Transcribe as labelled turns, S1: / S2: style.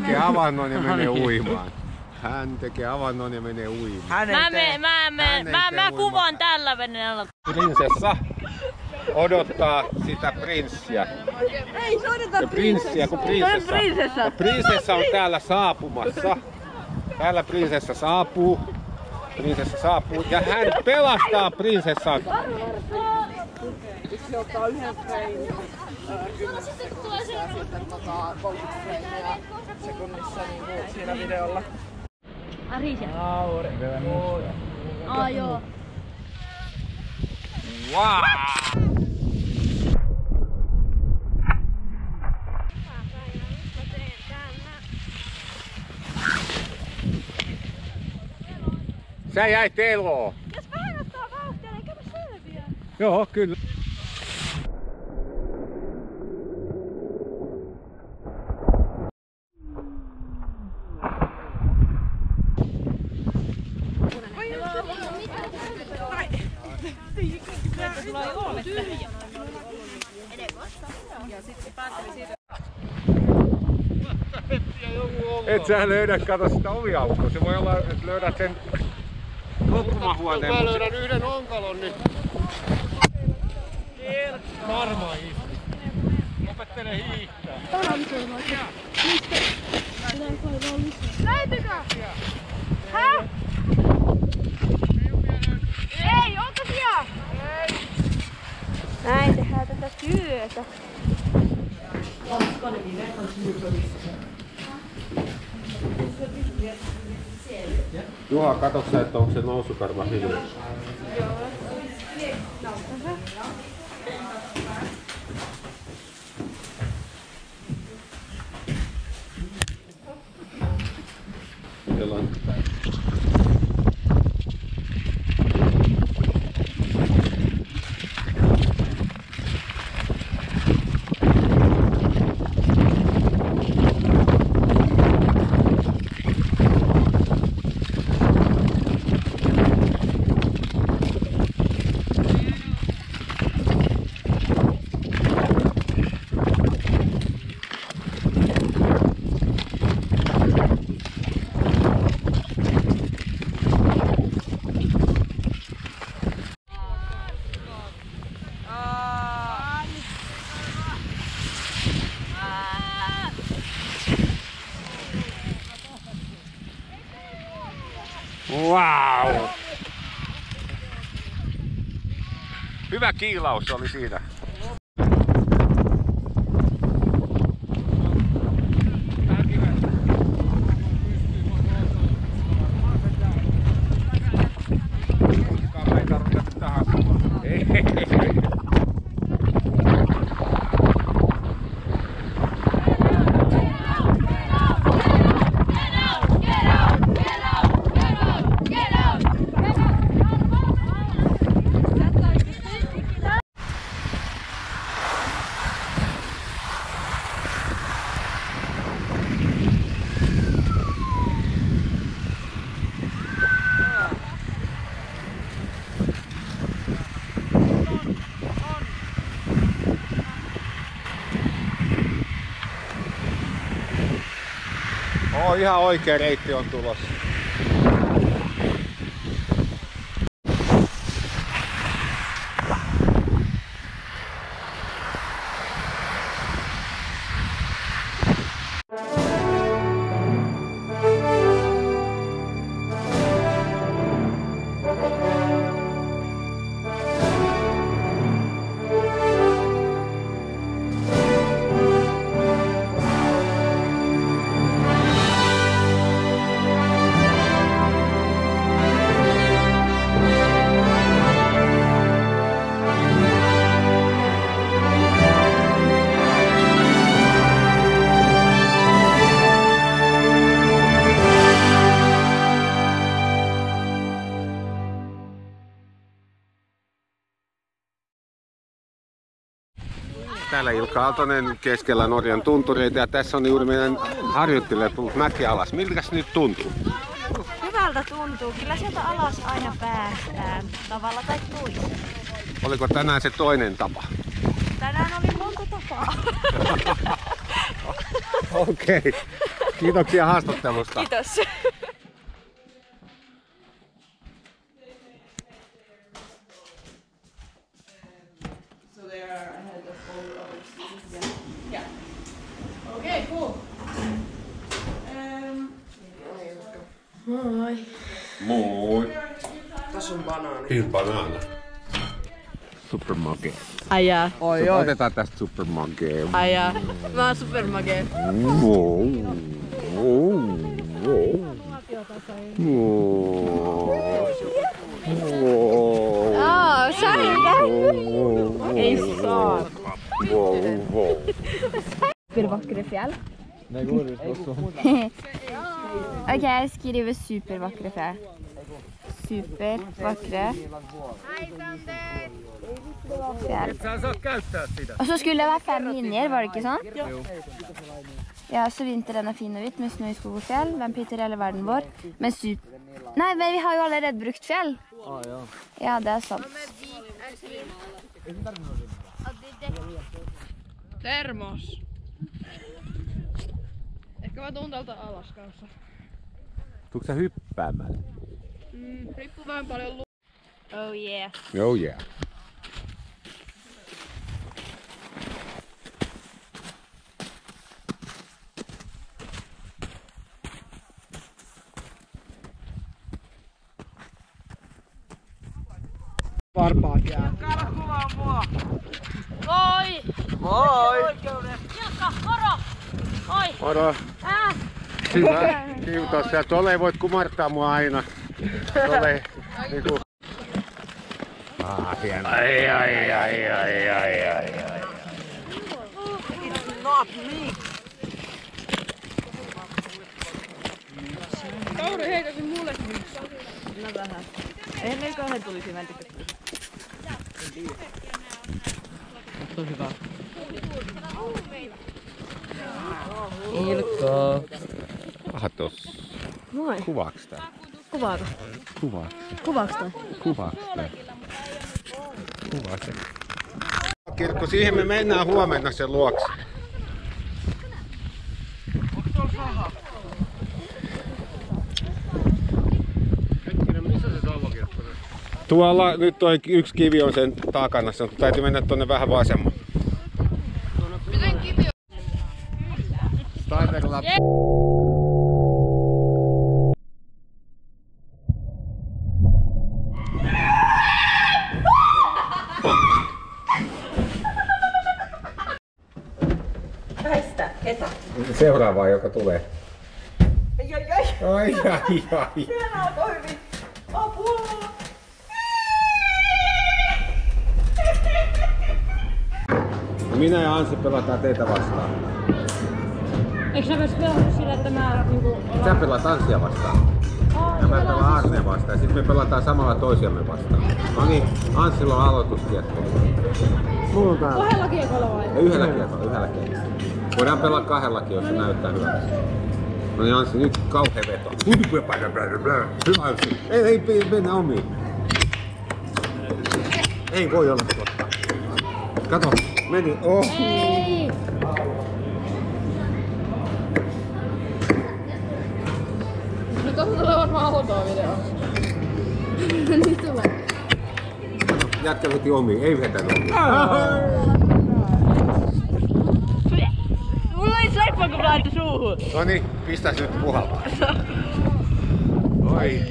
S1: tekee avannon ja menee uimaan. Hän tekee avannon ja menee uimaan.
S2: Mä kuvaan tällä veneellä.
S1: Prinsessa odottaa sitä prinssiä.
S3: Ei, se odotetaan
S1: prinsessiä, kun prinsessa. Ja prinsessa on täällä saapumassa. Täällä prinsessa saapuu. Prinsessa saapuu ja hän pelastaa prinsessan.
S3: Yksi ottaa yhden freinin 10 sekunnissa ja sitten 30 freiniä sekunnissa niin siinä videolla.
S2: Arisia. Joo.
S1: Wow! Sä jäit eloon.
S3: Jos vähän ottaa vauhtia, niin käydä selviä.
S1: Joo, kyllä. Et sä löydä, kato sitä oviaukkoa. Se voi olla, että löydät sen nukkumahuoneen.
S4: Mä löydän yhden onkalon, niin... Varmaan iski. Lopettele hiihtää.
S3: Löytykö? Hä? Ei, onko siellä? Ei. Näin tehdään tätä työtä.
S1: Juha, katsot sä, että onko se nousukarva hiljaa? Joo. Wow! Hyvä kiilaus oli siinä. Ei tarvitse tähän kuvaan. Ihan oikea reitti on tulossa. Täällä Ilkka Aaltonen keskellä Norjan tuntureita ja tässä on juuri meidän harjoittelijat tullut mäki alas. Miltäs nyt tuntuu?
S3: Hyvältä tuntuu. Kyllä sieltä alas aina päästään. Tavalla tai toisella.
S1: Oliko tänään se toinen tapa?
S3: Tänään oli monta tapaa.
S1: Okei. Kiitoksia haastattelusta.
S3: Kiitos. Okay, cool. Moi.
S1: Moi.
S3: Tässä on banaani.
S1: Here's banana. Supermage.
S3: Ai oi.
S1: Otetaan tästä supermage.
S3: Ai mä oon supermage. Ei saa.
S5: Supervakre fjell. Ok, jeg skriver supervakre fjell. Supervakre fjell. Og så skulle det være 5 linjer, var det ikke sånn? Ja, så vinteren er fin og hvitt med snø i skog og fjell. Vampyter i hele verden vår. Men Nei, men vi har jo allerede brukt fjell. Ja, det er sant.
S3: Termos. Ehkä mä tuun täältä alas kanssa.
S1: Tuutko sä hyppäämällä?
S3: Riippuu vähän paljon
S5: Oh yeah.
S1: Oh yeah.
S3: varpaat jää.
S2: Moi!
S3: Moi!
S2: Ilkka, moro! Moi!
S1: Moro. Hyvä. Kiitos. Ja tuolle voit kumartaa mua aina. Tuolle niinku... hieno. Ai.
S3: It's not me! Kauri, heitäsi mulle missä. No vähän. Eihän ne kauhean tulisi, mä en tykkää. On hyvä. Ilkka.
S1: Katos.
S3: Moi.
S1: Kuvaaks tää?
S3: Kuvaako?
S1: Kuvaaks.
S3: Kuvaaks tää?
S1: Kuvaaks tää? Kuvaaks tää? Kirkko, siihen me mennään huomenna sen luokse.
S4: Onko tuolla saha? Hetkinen, missä se Sauvakirkko on?
S1: Tuolla nyt toi yksi kivi on sen takana, se täytyy mennä tonne vähän vasemmalle.
S3: Miten kivi on? Väistä, ketä?
S1: Seuraavaa, joka tulee. Ai.
S3: Siellä alkoi hyvin. Apua!
S1: Minä ja Anssi pelataan teitä vastaan.
S2: Eikö sä myös pelata sillä, että mä niinku...
S1: Sä pelaat Anssia vastaan. Ja mä pelaan Arnea vastaan. Ja sit me pelataan samalla toisiamme vastaan. No niin, Anssilla on aloituskiekko. Mulla on täällä.
S2: Kahdella kiekolla vai?
S1: Yhdellä kiekolla. Voidaan pelaa kahdellakin, jos se näyttää hyvältä. No niin Anssi, nyt kauhea veto. Hyvä Anssi. Ei mennä omiin. Ei voi olla totta. Kato, meni. Oh.
S2: Ei!
S3: No tossa tulee varmaan autoa video. Niin tulee.
S1: Jätkä veti omiin, ei vetänyt omiin.
S2: Mulla ei saippa kun laittoi suuhun.
S1: No niin, pistäis nyt puhaltaa. Oi.